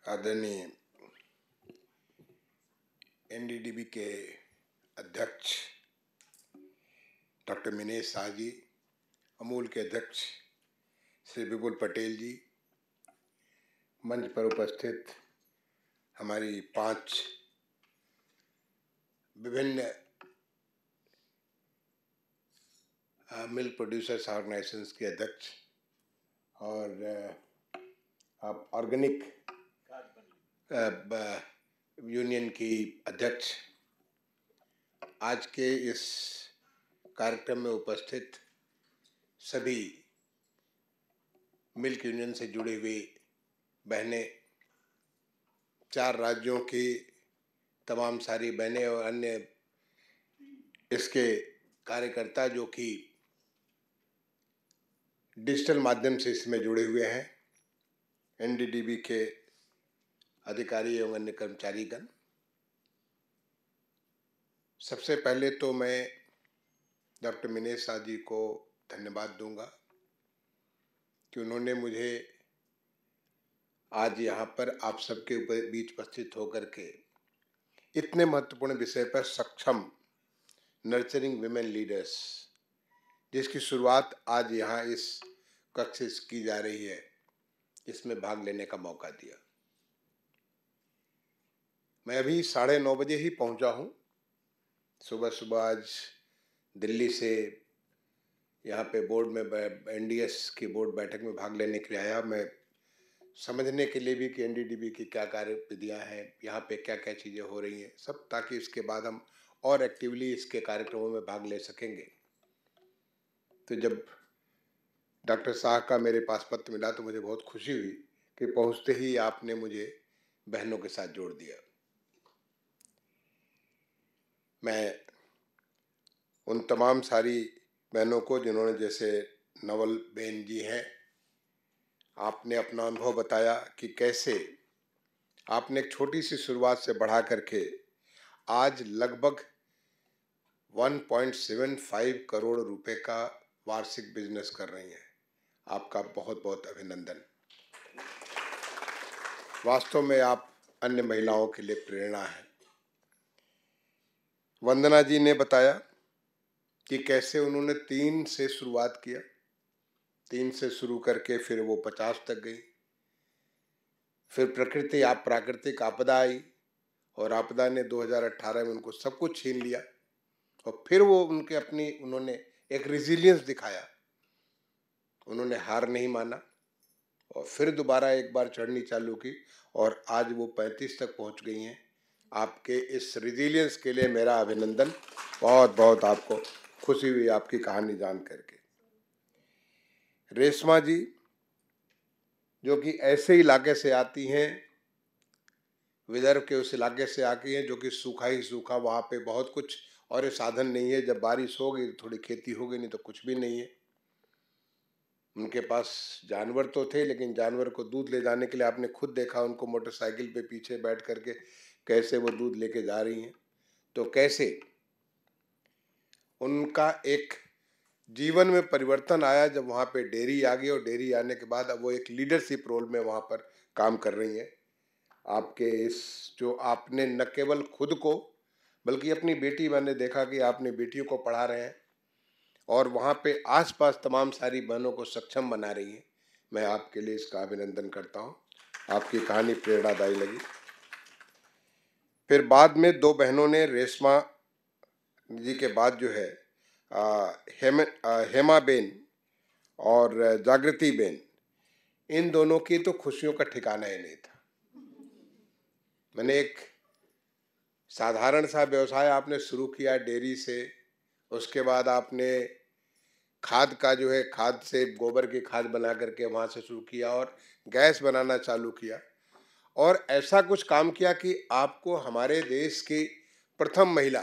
आदरणीय एनडीडीबी के अध्यक्ष डॉक्टर मिनेश शाह जी, अमूल के अध्यक्ष श्री विपुल पटेल जी, मंच पर उपस्थित हमारी 5 विभिन्न मिल्क प्रोड्यूसर्स ऑर्गेनाइजेशंस के अध्यक्ष और ऑर्गेनिक यूनियन की अध्यक्ष, आज के इस कार्यक्रम में उपस्थित सभी मिल्क यूनियन से जुड़ी हुई बहनें, 4 राज्यों की तमाम सारी बहनें और अन्य इसके कार्यकर्ता जो कि डिजिटल माध्यम से इसमें जुड़े हुए हैं, एनडीडीबी के अधिकारी एवं अन्य कर्मचारीगण, सबसे पहले तो मैं डॉक्टर मिनेश शाह जी को धन्यवाद दूंगा कि उन्होंने मुझे आज यहाँ पर आप सबके बीच उपस्थित होकर के इतने महत्वपूर्ण विषय पर सक्षम नर्चरिंग विमेन लीडर्स, जिसकी शुरुआत आज यहाँ इस कक्ष से की जा रही है, इसमें भाग लेने का मौका दिया। मैं अभी 9:30 बजे ही पहुँचा हूँ। सुबह आज दिल्ली से यहाँ पे बोर्ड में एनडीएस की बोर्ड बैठक में भाग लेने के लिए आया, मैं समझने के लिए भी कि एनडीडीबी की क्या कार्यविधियाँ हैं, यहाँ पे क्या क्या चीज़ें हो रही हैं, सब, ताकि इसके बाद हम और एक्टिवली इसके कार्यक्रमों में भाग ले सकेंगे। तो जब डॉक्टर शाह का मेरे पास पत्र मिला तो मुझे बहुत खुशी हुई कि पहुँचते ही आपने मुझे बहनों के साथ जोड़ दिया। मैं उन तमाम सारी बहनों को, जिन्होंने, जैसे नवल बेन जी हैं, आपने अपना अनुभव बताया कि कैसे आपने एक छोटी सी शुरुआत से बढ़ा करके आज लगभग 1.75 करोड़ रुपए का वार्षिक बिजनेस कर रही हैं। आपका बहुत बहुत अभिनंदन। वास्तव में आप अन्य महिलाओं के लिए प्रेरणा है। वंदना जी ने बताया कि कैसे उन्होंने 3 से शुरुआत किया, 3 से शुरू करके फिर वो 50 तक गई, फिर प्राकृतिक आपदा आई और आपदा ने 2018 में उनको सब कुछ छीन लिया, और फिर वो उन्होंने एक रेजिलियंस दिखाया, उन्होंने हार नहीं माना और फिर दोबारा एक बार चढ़नी चालू की और आज वो 35 तक पहुंच गई हैं। आपके इस रेजिलियंस के लिए मेरा अभिनंदन। बहुत बहुत आपको खुशी हुई आपकी कहानी जान करके। रेशमा जी, जो कि ऐसे इलाके से आती हैं, विदर्भ के उस इलाके से आती हैं जो कि सूखा ही सूखा, वहाँ पे बहुत कुछ और साधन नहीं है। जब बारिश होगी तो थोड़ी खेती होगी, नहीं तो कुछ भी नहीं है। उनके पास जानवर तो थे, लेकिन जानवर को दूध ले जाने के लिए आपने खुद देखा उनको मोटरसाइकिल पे पीछे बैठ करके कैसे वो दूध लेके जा रही हैं। तो कैसे उनका एक जीवन में परिवर्तन आया जब वहाँ पे डेयरी आ गई, और डेयरी आने के बाद अब वो एक लीडरशिप रोल में वहाँ पर काम कर रही हैं। आपके इस जो आपने न केवल खुद को बल्कि अपनी बेटी, मैंने देखा कि आपने बेटियों को पढ़ा रहे हैं और वहाँ पे आसपास तमाम सारी बहनों को सक्षम बना रही हैं। मैं आपके लिए इसका अभिनंदन करता हूँ। आपकी कहानी प्रेरणादायी लगी। फिर बाद में 2 बहनों ने, रेशमा जी के बाद जो है हेमा बेन और जागृति बेन, इन दोनों की तो खुशियों का ठिकाना ही नहीं था। मैंने एक साधारण सा व्यवसाय आपने शुरू किया डेयरी से, उसके बाद आपने खाद का जो है, खाद से गोबर की खाद बना करके वहाँ से शुरू किया और गैस बनाना चालू किया, और ऐसा कुछ काम किया कि आपको हमारे देश की प्रथम महिला,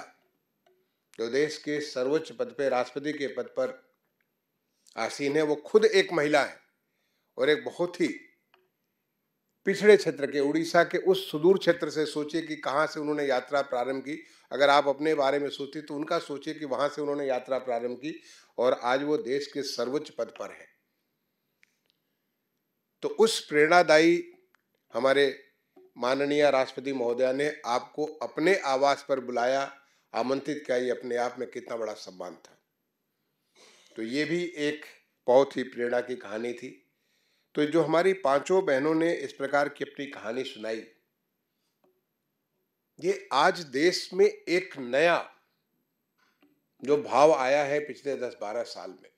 जो देश के सर्वोच्च पद पे, राष्ट्रपति के पद पर आसीन है, वो खुद एक महिला है और एक बहुत ही पिछड़े क्षेत्र के, उड़ीसा के उस सुदूर क्षेत्र से। सोचिए कि कहाँ से उन्होंने यात्रा प्रारंभ की। अगर आप अपने बारे में सोचिए तो उनका सोचिए कि वहां से उन्होंने यात्रा प्रारंभ की और आज वो देश के सर्वोच्च पद पर है। तो उस प्रेरणादायी हमारे माननीय राष्ट्रपति महोदया ने आपको अपने आवास पर बुलाया, आमंत्रित किया, ये अपने आप में कितना बड़ा सम्मान था। तो ये भी एक बहुत ही प्रेरणा की कहानी थी। तो जो हमारी पांचों बहनों ने इस प्रकार की अपनी कहानी सुनाई, ये आज देश में एक नया जो भाव आया है पिछले 10-12 साल में,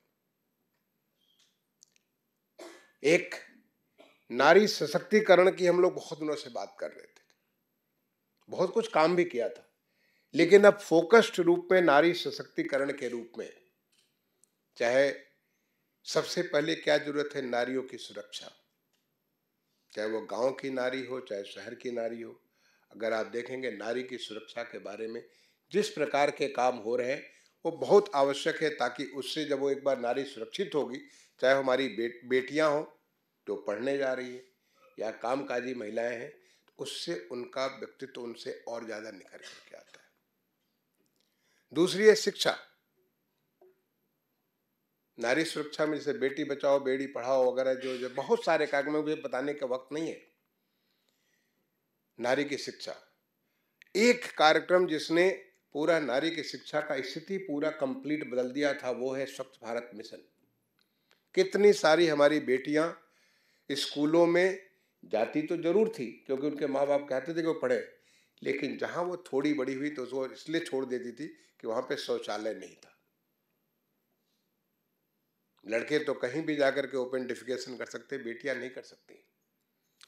एक नारी सशक्तिकरण की हम लोग बहुत दिनों से बात कर रहे थे, बहुत कुछ काम भी किया था, लेकिन अब फोकस्ड रूप में नारी सशक्तिकरण के रूप में, चाहे सबसे पहले क्या जरूरत है, नारियों की सुरक्षा, चाहे वो गांव की नारी हो चाहे शहर की नारी हो। अगर आप देखेंगे नारी की सुरक्षा के बारे में जिस प्रकार के काम हो रहे हैं वो बहुत आवश्यक है, ताकि उससे जब वो एक बार नारी सुरक्षित होगी, चाहे हमारी बेटियां हो जो पढ़ने जा रही है या कामकाजी महिलाएं हैं, तो उससे उनका व्यक्तित्व उनसे और ज्यादा निखर करके आता है। दूसरी है शिक्षा। नारी सुरक्षा में जैसे बेटी बचाओ बेटी पढ़ाओ वगैरह जो बहुत सारे कार्यक्रम, मुझे बताने का वक्त नहीं है। नारी की शिक्षा एक कार्यक्रम जिसने पूरा नारी की शिक्षा का स्थिति पूरा कंप्लीट बदल दिया था, वो है स्वच्छ भारत मिशन। कितनी सारी हमारी बेटियां स्कूलों में जाती तो जरूर थी क्योंकि उनके माँ बाप कहते थे कि वो पढ़े, लेकिन जहां वो थोड़ी बड़ी हुई तो वो इसलिए छोड़ देती थी कि वहां पे शौचालय नहीं था। लड़के तो कहीं भी जाकर के ओपन डिफिकेशन कर सकते, बेटियां नहीं कर सकती।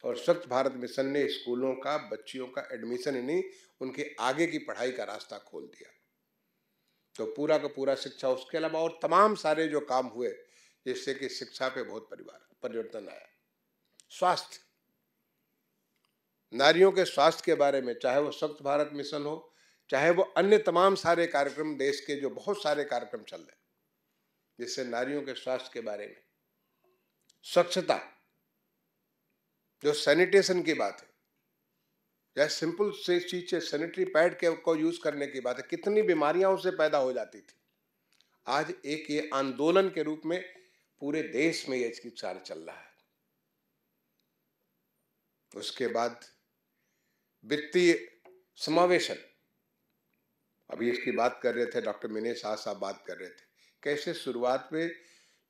और स्वच्छ भारत मिशन ने स्कूलों का बच्चियों का एडमिशन ही नहीं, उनके आगे की पढ़ाई का रास्ता खोल दिया। तो पूरा का पूरा शिक्षा, उसके अलावा और तमाम सारे जो काम हुए जिससे कि शिक्षा पे बहुत परिवर्तन आया। स्वास्थ्य, नारियों के स्वास्थ्य के बारे में, चाहे वो स्वच्छ भारत मिशन हो चाहे वो अन्य तमाम सारे कार्यक्रम, देश के जो बहुत सारे कार्यक्रम चल रहे जिससे नारियों के स्वास्थ्य के बारे में, स्वच्छता, जो सैनिटेशन की बात है, या सिंपल से चीज है सैनिटरी पैड के को यूज करने की बात है, कितनी बीमारियां उससे पैदा हो जाती थी। आज एक ये आंदोलन के रूप में पूरे देश में ये चिकित्सा चल रहा है। उसके बाद वित्तीय समावेशन, अभी इसकी बात कर रहे थे डॉक्टर मिने शाह साहब, बात कर रहे थे कैसे शुरुआत में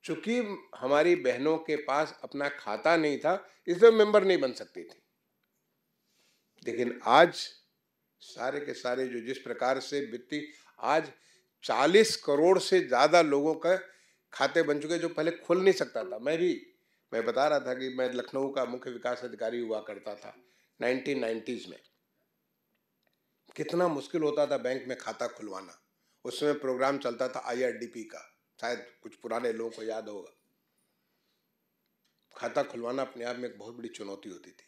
चूंकि हमारी बहनों के पास अपना खाता नहीं था इसलिए मेंबर नहीं बन सकती थी, लेकिन आज सारे के सारे जो जिस प्रकार से वित्तीय, आज 40 करोड़ से ज्यादा लोगों का खाते बन चुके जो पहले खुल नहीं सकता था। मैं बता रहा था कि मैं लखनऊ का मुख्य विकास अधिकारी हुआ करता था 1990s में। कितना मुश्किल होता था बैंक में खाता खुलवाना। उस समय प्रोग्राम चलता था IRDP का, शायद कुछ पुराने लोगों को याद होगा। खाता खुलवाना अपने आप में एक बहुत बड़ी चुनौती होती थी।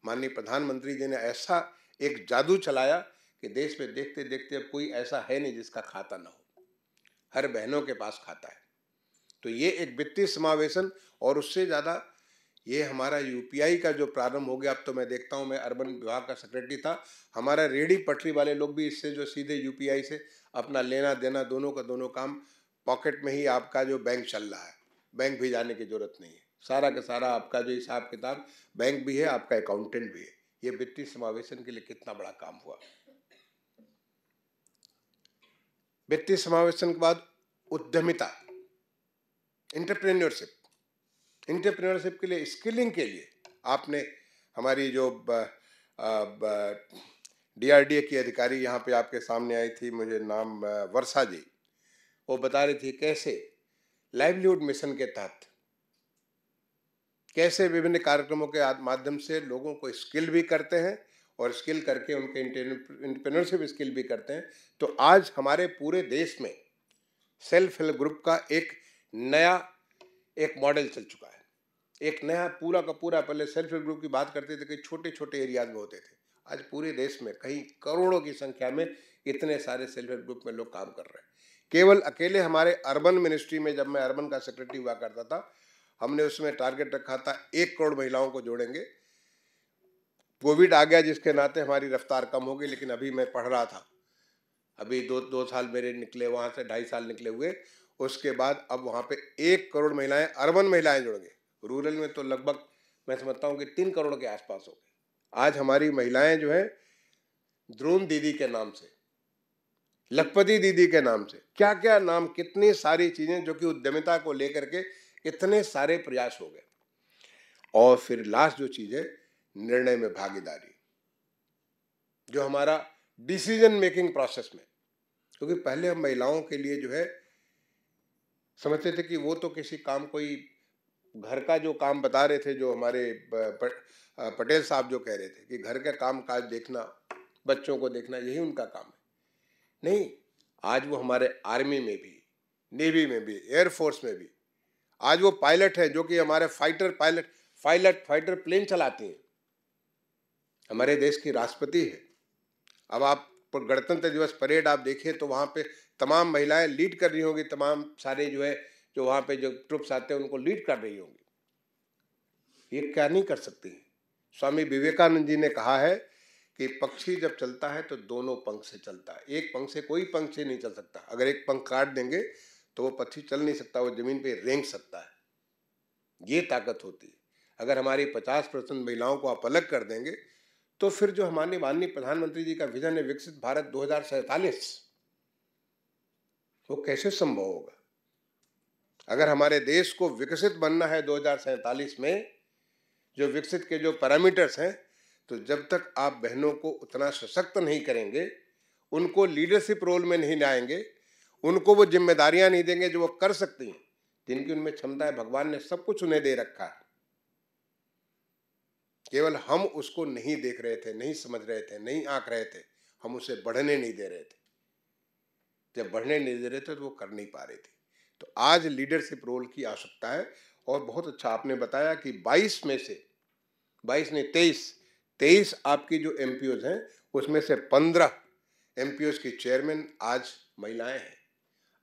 माननीय प्रधानमंत्री जी ने ऐसा एक जादू चलाया कि देश में देखते देखते अब कोई ऐसा है नहीं जिसका खाता ना हो, हर बहनों के पास खाता है। तो ये एक वित्तीय समावेशन, और उससे ज्यादा ये हमारा UPI का जो प्रारंभ हो गया। अब तो मैं देखता हूँ, मैं अर्बन विभाग का सेक्रेटरी था, हमारा रेहड़ी पटरी वाले लोग भी इससे जो सीधे UPI से अपना लेना देना दोनों का दोनों काम पॉकेट में ही, आपका जो बैंक चल रहा है, बैंक भी जाने की जरूरत नहीं है, सारा का सारा आपका जो हिसाब किताब बैंक भी है, आपका अकाउंटेंट भी है। ये वित्तीय समावेशन के लिए कितना बड़ा काम हुआ। वित्तीय समावेशन के बाद उद्यमिता, इंटरप्रेन्योरशिप के लिए, स्किलिंग के लिए आपने, हमारी जो DRDA की अधिकारी यहाँ पे आपके सामने आई थी, मुझे नाम वर्षा जी, वो बता रही थी कैसे लाइवलीहुड मिशन के तहत कैसे विभिन्न कार्यक्रमों के माध्यम से लोगों को स्किल भी करते हैं और स्किल करके उनके इंटरप्रेन्योरशिप स्किल भी करते हैं। तो आज हमारे पूरे देश में सेल्फ हेल्प ग्रुप का एक नया एक मॉडल चल चुका है, एक नया पूरा का पूरा। पहले सेल्फ हेल्प ग्रुप की बात करते थे कि छोटे छोटे एरियाज में होते थे, आज पूरे देश में कई करोड़ों की संख्या में इतने सारे सेल्फ हेल्प ग्रुप में लोग काम कर रहे हैं। केवल अकेले हमारे अर्बन मिनिस्ट्री में, जब मैं अर्बन का सेक्रेटरी हुआ करता था, हमने उसमें टारगेट रखा था 1 करोड़ महिलाओं को जोड़ेंगे। कोविड आ गया जिसके नाते हमारी रफ्तार कम हो गई, लेकिन अभी मैं पढ़ रहा था, अभी दो साल मेरे निकले, वहां से 2.5 साल निकले हुए, उसके बाद अब वहां पे 1 करोड़ महिलाएं, अर्बन महिलाएं जुड़ गए। रूरल में तो लगभग मैं समझता हूँ कि 3 करोड़ के आसपास हो गए। आज हमारी महिलाएं जो है द्रोण दीदी के नाम से, लखपति दीदी के नाम से, क्या क्या नाम, कितनी सारी चीजें जो कि उद्यमिता को लेकर के इतने सारे प्रयास हो गए। और फिर लास्ट जो चीज है, निर्णय में भागीदारी, जो हमारा डिसीजन मेकिंग प्रोसेस में, क्योंकि पहले हम महिलाओं के लिए जो है समझते थे कि वो तो किसी काम, कोई घर का जो काम बता रहे थे, जो हमारे पटेल साहब जो कह रहे थे कि घर का काम काज देखना, बच्चों को देखना, यही उनका काम है। नहीं, आज वो हमारे आर्मी में भी, नेवी में भी, एयरफोर्स में भी, आज वो पायलट है जो कि हमारे फाइटर प्लेन चलाती हैं, हमारे देश की राष्ट्रपति है। अब आप गणतंत्र दिवस परेड आप देखिए तो वहाँ पे तमाम महिलाएं लीड कर रही होंगी, तमाम सारे जो है जो वहाँ पे जो ट्रुप्स आते हैं उनको लीड कर रही होंगी। ये क्या नहीं कर सकती? स्वामी विवेकानंद जी ने कहा है कि पक्षी जब चलता है तो दोनों पंख से चलता है, एक पंख से कोई पंछी नहीं चल सकता। अगर एक पंख काट देंगे तो वो पक्षी चल नहीं सकता, वो जमीन पे रेंग सकता है। ये ताकत होती है। अगर हमारी 50% महिलाओं को आप अलग कर देंगे तो फिर जो हमारे माननीय प्रधानमंत्री जी का विजन है विकसित भारत 2047, वो कैसे संभव होगा? अगर हमारे देश को विकसित बनना है 2047 में, जो विकसित के जो पैरामीटर्स हैं, तो जब तक आप बहनों को उतना सशक्त नहीं करेंगे, उनको लीडरशिप रोल में नहीं लाएंगे, उनको वो जिम्मेदारियां नहीं देंगे जो वो कर सकती हैं, जिनकी उनमें क्षमता है। भगवान ने सब कुछ उन्हें दे रखा है, केवल हम उसको नहीं देख रहे थे, नहीं समझ रहे थे, नहीं आंक रहे थे, हम उसे बढ़ने नहीं दे रहे थे। जब बढ़ने नहीं दे रहे थे तो वो कर नहीं पा रहे थे। तो आज लीडरशिप रोल की आवश्यकता है। और बहुत अच्छा आपने बताया कि 22 में से 22 नहीं 23 आपकी जो एमपीओज हैं उसमें से 15 एमपीओज की चेयरमैन आज महिलाएं हैं।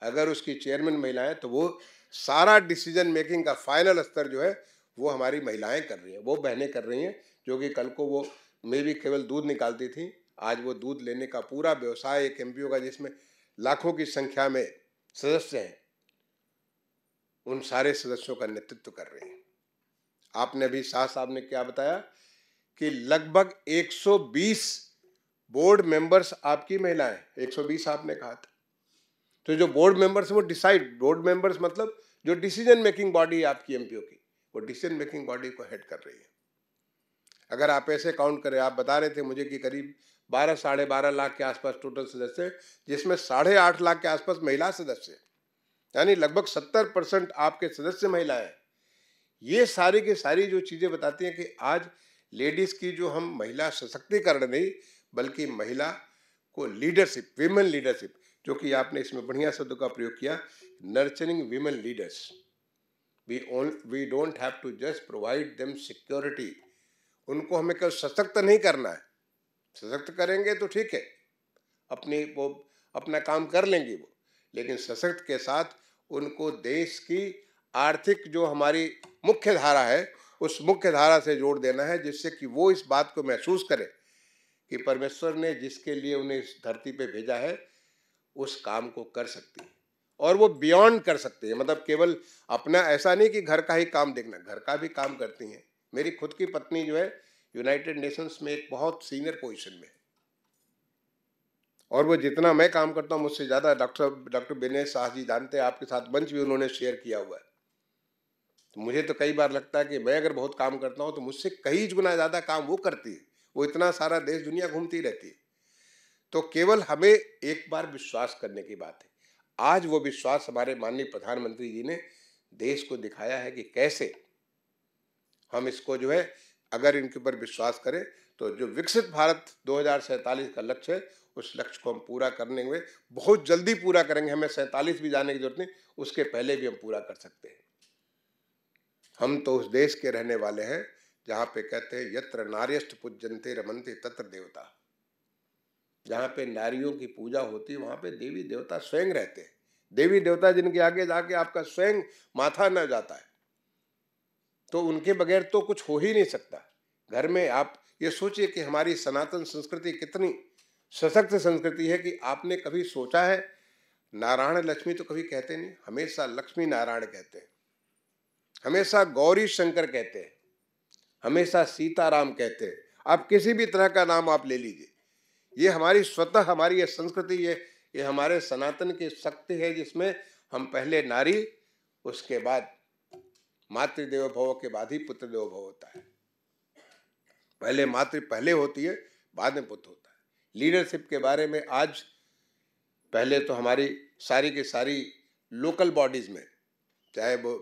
अगर उसकी चेयरमैन महिलाएं तो वो सारा डिसीजन मेकिंग का फाइनल स्तर जो है वो हमारी महिलाएं कर रही हैं, वो बहनें कर रही हैं, जो कि कल को वो मैं भी केवल दूध निकालती थी, आज वो दूध लेने का पूरा व्यवसाय एक एमपीओ का, जिसमें लाखों की संख्या में सदस्य हैं, उन सारे सदस्यों का नेतृत्व कर रही हैं। आपने अभी शाह साहब ने क्या बताया कि लगभग 120 बोर्ड मेंबर्स आपकी महिलाएं, 120 आपने कहा था। तो जो बोर्ड मेंबर्स वो डिसाइड, बोर्ड मेंबर्स मतलब जो डिसीजन मेकिंग बॉडी है आपकी एमपीओ की, वो डिसीजन मेकिंग बॉडी को हेड कर रही है। अगर आप ऐसे काउंट करें, आप बता रहे थे मुझे कि करीब 12 साढ़े 12 लाख के आसपास टोटल सदस्य, जिसमें 8.5 लाख के आसपास महिला सदस्य, यानी लगभग 70% आपके सदस्य महिलाएं। ये सारी की सारी जो चीजें बताती हैं कि आज लेडीज की जो हम महिला सशक्तिकरण नहीं बल्कि महिला को लीडरशिप, विमेन लीडरशिप, जो कि आपने इसमें बढ़िया शब्द का प्रयोग किया, nurturing women leaders. We don't have to just provide them security. उनको हमें केवल सशक्त नहीं करना है, सशक्त करेंगे तो ठीक है, वो अपना काम कर लेंगे वो, लेकिन सशक्त के साथ उनको देश की आर्थिक जो हमारी मुख्य धारा है उस मुख्य धारा से जोड़ देना है, जिससे कि वो इस बात को महसूस करे कि परमेश्वर ने जिसके लिए उन्हें इस धरती पे भेजा है उस काम को कर सकती है, और वो बियॉन्ड कर सकते हैं। मतलब केवल अपना ऐसा नहीं कि घर का ही काम देखना, घर का भी काम करती हैं। मेरी खुद की पत्नी जो है यूनाइटेड नेशंस में एक बहुत सीनियर पोजीशन में है, और वो जितना मैं काम करता हूँ मुझसे ज़्यादा डॉक्टर विनय शाह जी जानते हैं, आपके साथ मंच भी उन्होंने शेयर किया हुआ है। तो मुझे तो कई बार लगता है कि मैं अगर बहुत काम करता हूँ तो मुझसे कई गुना ज़्यादा काम वो करती है। वो इतना सारा देश दुनिया घूमती रहती है। तो केवल हमें एक बार विश्वास करने की बात है। आज वो विश्वास हमारे माननीय प्रधानमंत्री जी ने देश को दिखाया है कि कैसे हम इसको जो है, अगर इनके ऊपर विश्वास करें तो जो विकसित भारत 2047 का लक्ष्य है उस लक्ष्य को हम पूरा करने में बहुत जल्दी पूरा करेंगे। हमें 47 भी जाने की जरूरत नहीं, उसके पहले भी हम पूरा कर सकते हैं। हम तो उस देश के रहने वाले हैं जहाँ पे कहते हैं यत्र नार्यष्ट पूज्यन्ते रमन्ते तत्र देवता। जहाँ पे नारियों की पूजा होती है वहाँ पे देवी देवता स्वयं रहते हैं। देवी देवता जिनके आगे जाके आपका स्वयं माथा न जाता है तो उनके बगैर तो कुछ हो ही नहीं सकता। घर में आप ये सोचिए कि हमारी सनातन संस्कृति कितनी सशक्त संस्कृति है कि आपने कभी सोचा है, नारायण लक्ष्मी तो कभी कहते नहीं, हमेशा लक्ष्मी नारायण कहते हैं, हमेशा गौरी शंकर कहते हैं, हमेशा सीताराम कहते हैं। आप किसी भी तरह का नाम आप ले लीजिए, ये हमारी स्वतः हमारी ये संस्कृति, ये हमारे सनातन की शक्ति है, जिसमें हम पहले नारी, उसके बाद मातृदेवो भव के बाद ही पुत्र देवो भव होता है। पहले मातृ पहले होती है, बाद में पुत्र होता है। लीडरशिप के बारे में आज, पहले तो हमारी सारी की सारी लोकल बॉडीज में, चाहे वो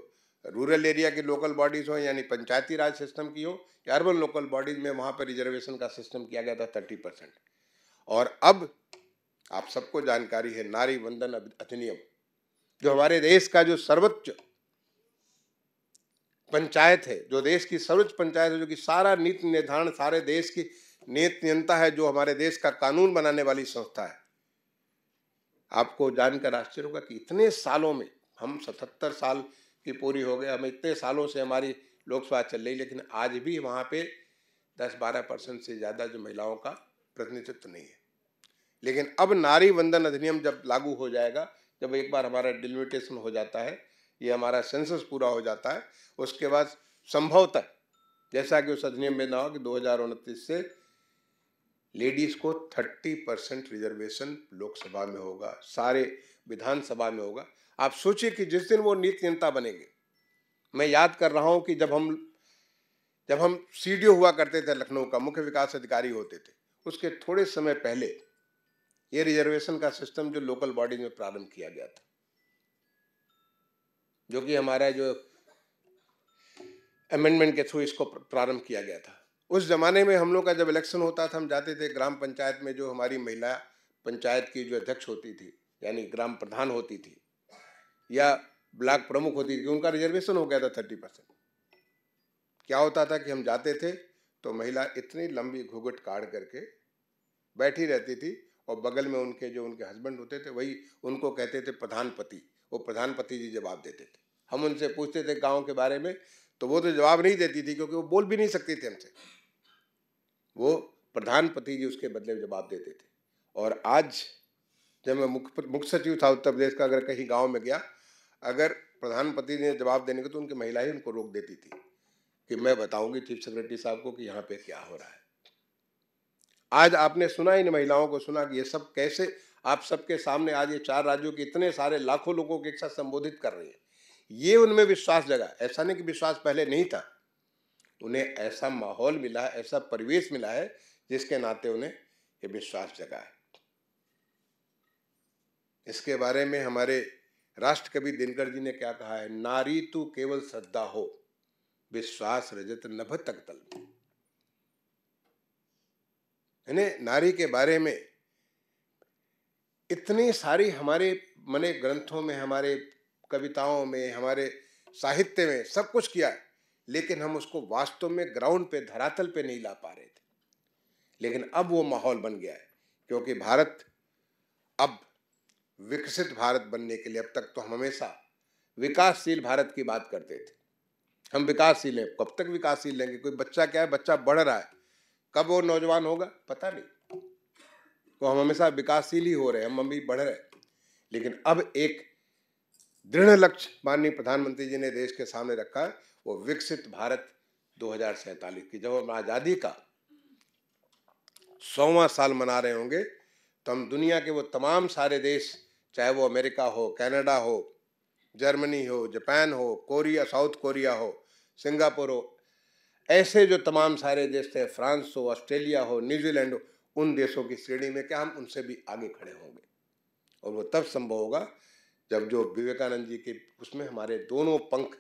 रूरल एरिया की लोकल बॉडीज हो यानी पंचायती राज सिस्टम की हो या अर्बन लोकल बॉडीज में, वहां पर रिजर्वेशन का सिस्टम किया गया था 30%। और अब आप सबको जानकारी है नारी वंदन अधिनियम, जो हमारे देश का जो सर्वोच्च पंचायत है, जो देश की सर्वोच्च पंचायत है, जो कि सारा नीति निर्धारण, सारे देश की नीति नियंता है, जो हमारे देश का कानून बनाने वाली संस्था है। आपको जानकर आश्चर्य होगा कि इतने सालों में, हम 77 साल की पूरी हो गए, हम इतने सालों से हमारी लोकसभा चल रही, लेकिन आज भी वहाँ पे 10-12% से ज़्यादा जो महिलाओं का प्रतिनिधित्व नहीं है। लेकिन अब नारी वंदन अधिनियम जब लागू हो जाएगा, जब एक बार हमारा डिलिमिटेशन हो जाता है, ये हमारा सेंसस पूरा हो जाता है, उसके बाद संभवतः जैसा कि उस अधिनियम में ना हो कि 2029 से लेडीज को 30% रिजर्वेशन लोकसभा में होगा, सारे विधानसभा में होगा। आप सोचिए कि जिस दिन वो नीति नियंता बनेंगे, मैं याद कर रहा हूं कि जब हम सीडीओ हुआ करते थे, लखनऊ का मुख्य विकास अधिकारी होते थे, उसके थोड़े समय पहले ये रिजर्वेशन का सिस्टम जो लोकल बॉडी में प्रारंभ किया गया था, जो कि हमारा जो अमेंडमेंट के थ्रू इसको प्रारंभ किया गया था। उस जमाने में हम लोग का जब इलेक्शन होता था, हम जाते थे ग्राम पंचायत में, जो हमारी महिला पंचायत की जो अध्यक्ष होती थी, यानी ग्राम प्रधान होती थी या ब्लॉक प्रमुख होती थी, उनका रिजर्वेशन हो गया था 30%। क्या होता था कि हम जाते थे तो महिला इतनी लंबी घूंघट काट करके बैठी रहती थी, और बगल में उनके हस्बैंड होते थे, वही उनको कहते थे प्रधानपति, वो प्रधानपति जी जवाब देते थे। हम उनसे पूछते थे गाँव के बारे में, तो वो तो जवाब नहीं देती थी, क्योंकि वो बोल भी नहीं सकती थी हमसे, वो प्रधानपति जी उसके बदले में जवाब देते थे। और आज जब मैं मुख्य सचिव था उत्तर प्रदेश का, अगर कहीं गांव में गया, अगर प्रधानपति ने जवाब देने को, तो उनकी महिला ही उनको रोक देती थी कि मैं बताऊंगी चीफ सेक्रेटरी साहब को कि यहाँ पे क्या हो रहा है। आज आपने सुना, इन महिलाओं को सुना कि ये सब कैसे आप सबके सामने आज ये 4 राज्यों के इतने सारे लाखों लोगों के एक साथ संबोधित कर रही है। ये उनमें विश्वास जगा। ऐसा नहीं कि विश्वास पहले नहीं था, उन्हें ऐसा माहौल मिला, ऐसा परिवेश मिला है जिसके नाते उन्हें ये विश्वास जगा है। इसके बारे में हमारे राष्ट्र कवि दिनकर जी ने क्या कहा है, नारी तू केवल श्रद्धा हो, विश्वास रजत नभ तक तल। नारी के बारे में इतनी सारी हमारे मने ग्रंथों में, हमारे कविताओं में, हमारे साहित्य में सब कुछ किया है, लेकिन हम उसको वास्तव में ग्राउंड पे, धरातल पे नहीं ला पा रहे थे। लेकिन अब वो माहौल बन गया है, क्योंकि भारत अब विकसित भारत बनने के लिए, अब तक तो हम हमेशा विकासशील भारत की बात करते थे। हम विकासशील हैं, कब तक विकासशील लेंगे? कोई बच्चा क्या है, बच्चा बढ़ रहा है, कब वो नौजवान होगा पता नहीं, तो हम हमेशा विकासशील ही हो रहे हैं, हम अभी बढ़ रहे हैं। लेकिन अब एक दृढ़ लक्ष्य माननीय प्रधानमंत्री जी ने देश के सामने रखा है, वो विकसित भारत 2047 की। जब हम आजादी का 100वां साल मना रहे होंगे, तो हम दुनिया के वो तमाम सारे देश, चाहे वो अमेरिका हो, कनाडा हो, जर्मनी हो, जापान हो, कोरिया, साउथ कोरिया हो, सिंगापुर हो, ऐसे जो तमाम सारे देश थे, फ्रांस हो, ऑस्ट्रेलिया हो, न्यूजीलैंड हो, उन देशों की श्रेणी में क्या हम उनसे भी आगे खड़े होंगे। और वो तब संभव होगा जब जो विवेकानंद जी के उसमें हमारे दोनों पंख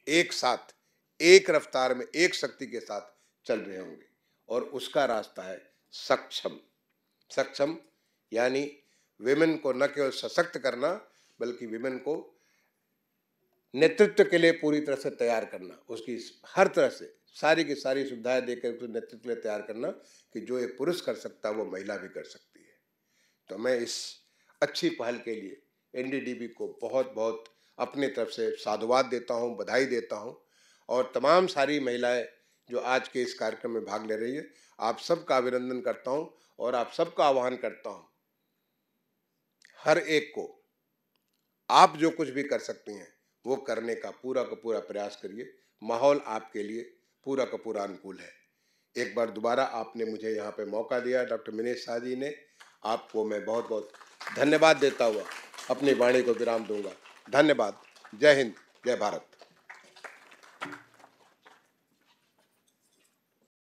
एक साथ, एक रफ्तार में, एक शक्ति के साथ चल रहे होंगे। और उसका रास्ता है सक्षम। सक्षम यानी विमेन को न केवल सशक्त करना, बल्कि विमेन को नेतृत्व के लिए पूरी तरह से तैयार करना, उसकी हर तरह से सारी की सारी सुविधाएं देकर उसको नेतृत्व के लिए तैयार करना, कि जो एक पुरुष कर सकता है वो महिला भी कर सकती है। तो मैं इस अच्छी पहल के लिए एनडीडीबी को बहुत बहुत अपने तरफ से साधुवाद देता हूँ, बधाई देता हूँ। और तमाम सारी महिलाएं जो आज के इस कार्यक्रम में भाग ले रही है, आप सबका अभिनंदन करता हूँ और आप सबका आह्वान करता हूँ, हर एक को आप जो कुछ भी कर सकती हैं वो करने का पूरा प्रयास करिए। माहौल आपके लिए पूरा का पूरा अनुकूल है। एक बार दोबारा आपने मुझे यहाँ पे मौका दिया डॉक्टर मिनेश शाह जी ने, आपको मैं बहुत बहुत धन्यवाद देता हुआ अपनी वाणी को विराम दूंगा। धन्यवाद। जय हिंद, जय भारत।